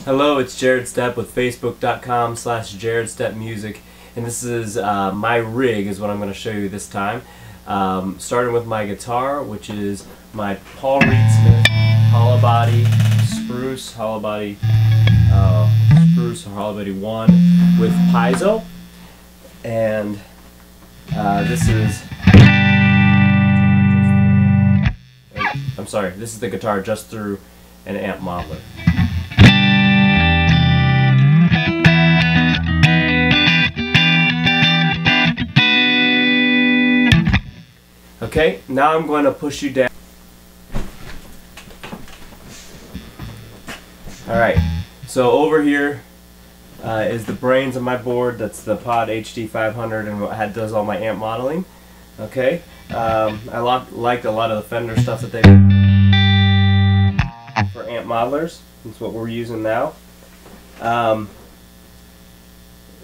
Hello, it's Jared Stepp with Facebook.com/JaredSteppMusic, and this is my rig is what I'm going to show you this time. Starting with my guitar, which is my Paul Reed Smith Hollowbody Spruce, Hollowbody Spruce or Hollowbody 1 with Piezo, and this is this is the guitar just through an amp modeler. Okay, now I'm going to push you down. Alright, so over here is the brains of my board. That's the POD HD500 and what does all my amp modeling. Okay, I liked a lot of the Fender stuff that they for amp modelers. That's what we're using now.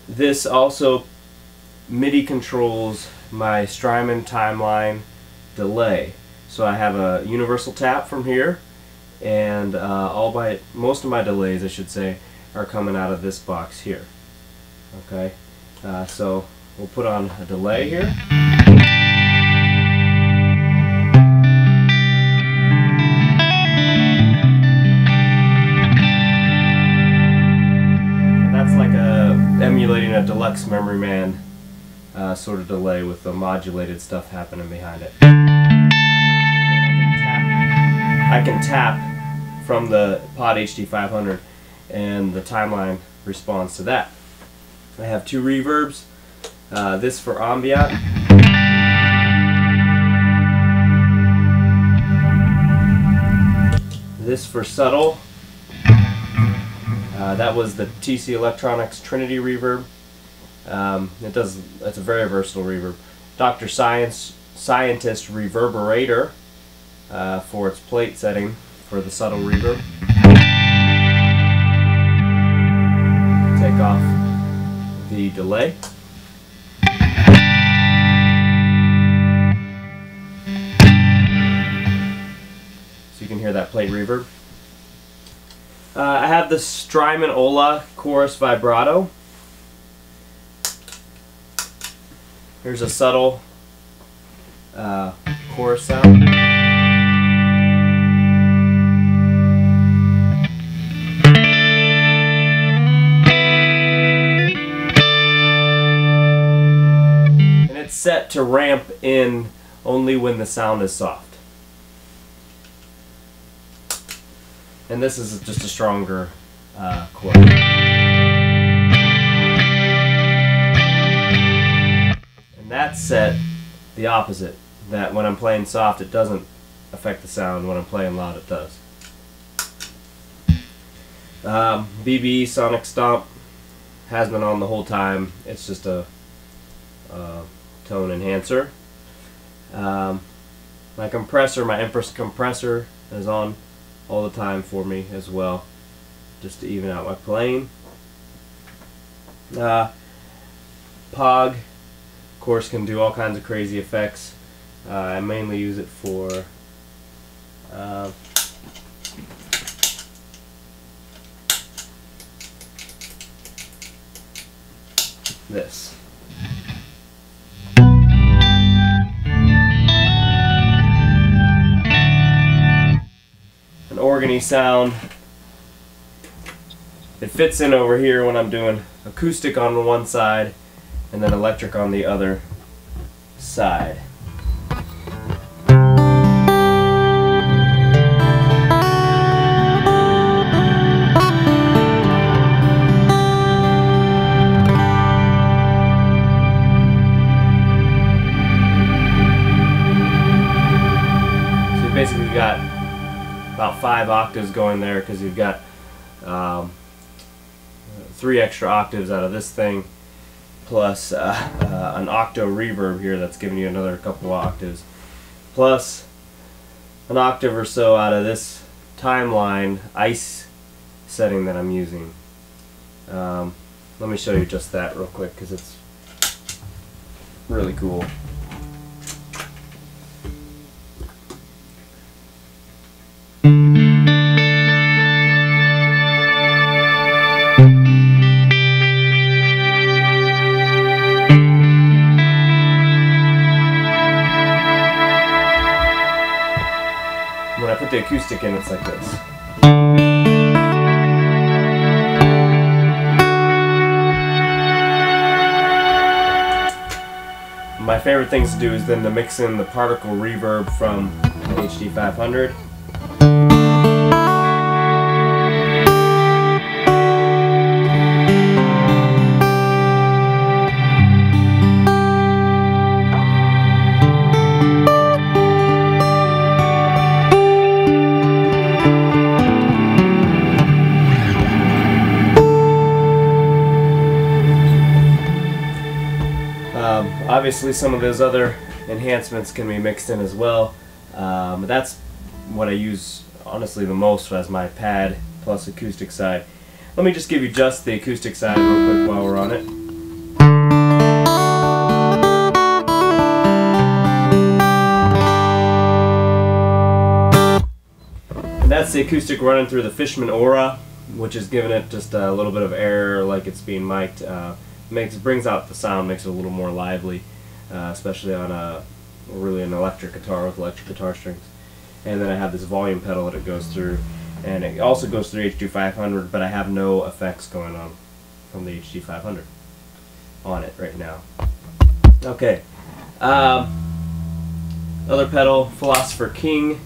This also MIDI controls my Strymon timeline delay. So I have a universal tap from here, and most of my delays, I should say, are coming out of this box here. Okay, so we'll put on a delay here. And that's like emulating a deluxe Memory Man sort of delay with the modulated stuff happening behind it. I can tap from the POD HD500 and the timeline responds to that. I have two reverbs, this for ambient, this for subtle. That was the TC Electronics Trinity reverb. It's a very versatile reverb. Dr. Scientist Reverberator for its plate setting for the subtle reverb. Take off the delay. So you can hear that plate reverb. I have the Strymon Ola Chorus Vibrato. Here's a subtle chorus sound. And it's set to ramp in only when the sound is soft. And this is just a stronger chord. That's set the opposite, that when I'm playing soft it doesn't affect the sound, when I'm playing loud it does. BBE Sonic Stomp has been on the whole time. It's just a tone enhancer. My compressor, my Empress compressor, is on all the time for me as well, just to even out my playing. POG, of course, can do all kinds of crazy effects. I mainly use it for this. An organy sound. It fits in over here when I'm doing acoustic on one side and then electric on the other side. So you basically got about 5 octaves going there, because you've got 3 extra octaves out of this thing, plus an octo reverb here that's giving you another couple octaves, plus an octave or so out of this timeline ice setting that I'm using. Let me show you just that real quick, because it's really cool. acoustic in, it's like this. My favorite things to do is then to mix in the particle reverb from the HD500. Obviously some of those other enhancements can be mixed in as well. That's what I use honestly the most as my pad plus acoustic side. Let me just give you just the acoustic side real quick while we're on it. And that's the acoustic running through the Fishman Aura, which is giving it just a little bit of air like it's being mic'd. Brings out the sound, makes it a little more lively, especially on really an electric guitar with electric guitar strings. And then I have this volume pedal that it goes through, and it also goes through HD500, but I have no effects going on from the HD500 on it right now. Okay, other pedal, Philosopher King.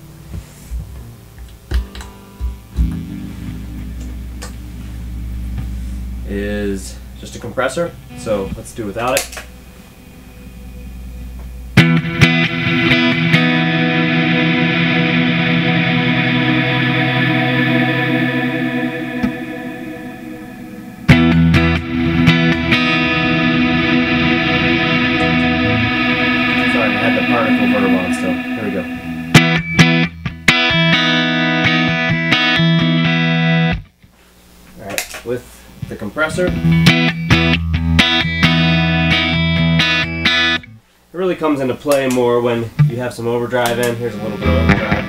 Is just a compressor, so let's do without it. Sorry, I had the particle verb on still. Here we go. Alright, with the compressor. It really comes into play more when you have some overdrive in. Here's a little bit of overdrive.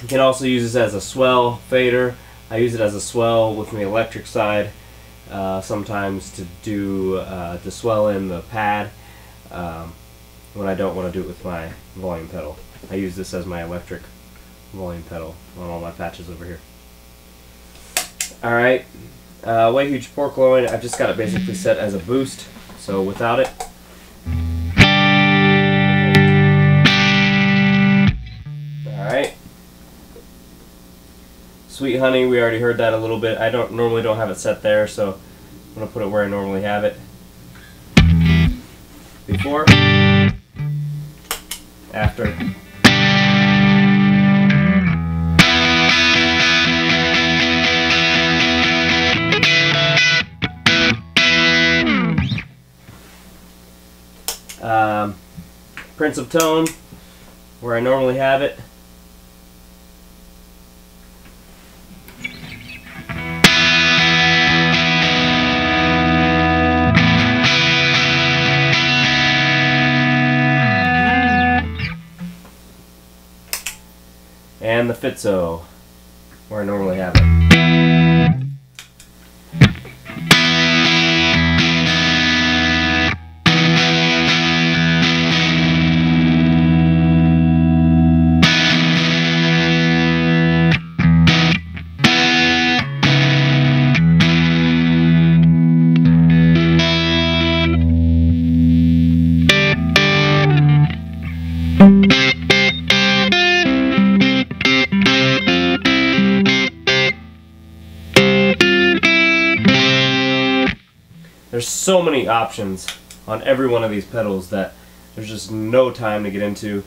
You can also use this as a swell fader. I use it as a swell with the electric side. Sometimes to do to swell in the pad when I don't want to do it with my volume pedal. I use this as my electric volume pedal on all my patches over here. Alright, way huge pork loin. I've just got it basically set as a boost, so without it. Alright. Sweet Honey, we already heard that a little bit. I normally don't have it set there, so I'm going to put it where I normally have it. Before, after. Prince of Tone, where I normally have it. And the Fitzo, where I normally have it. There's so many options on every one of these pedals that there's just no time to get into.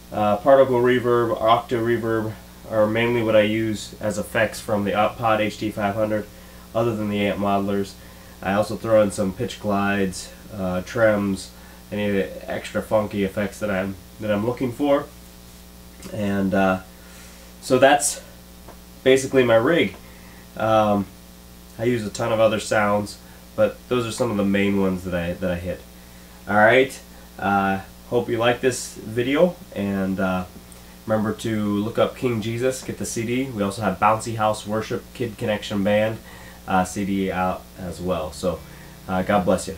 Particle reverb, octo reverb are mainly what I use as effects from the POD HD500, other than the amp modelers. I also throw in some pitch glides, trims, any of the extra funky effects that I'm looking for. And so that's basically my rig. I use a ton of other sounds, but those are some of the main ones that I hit. Alright, hope you like this video, and Remember to look up King Jesus, get the CD. We also have Bouncy House Worship Kid Connection Band CD out as well. So God bless you.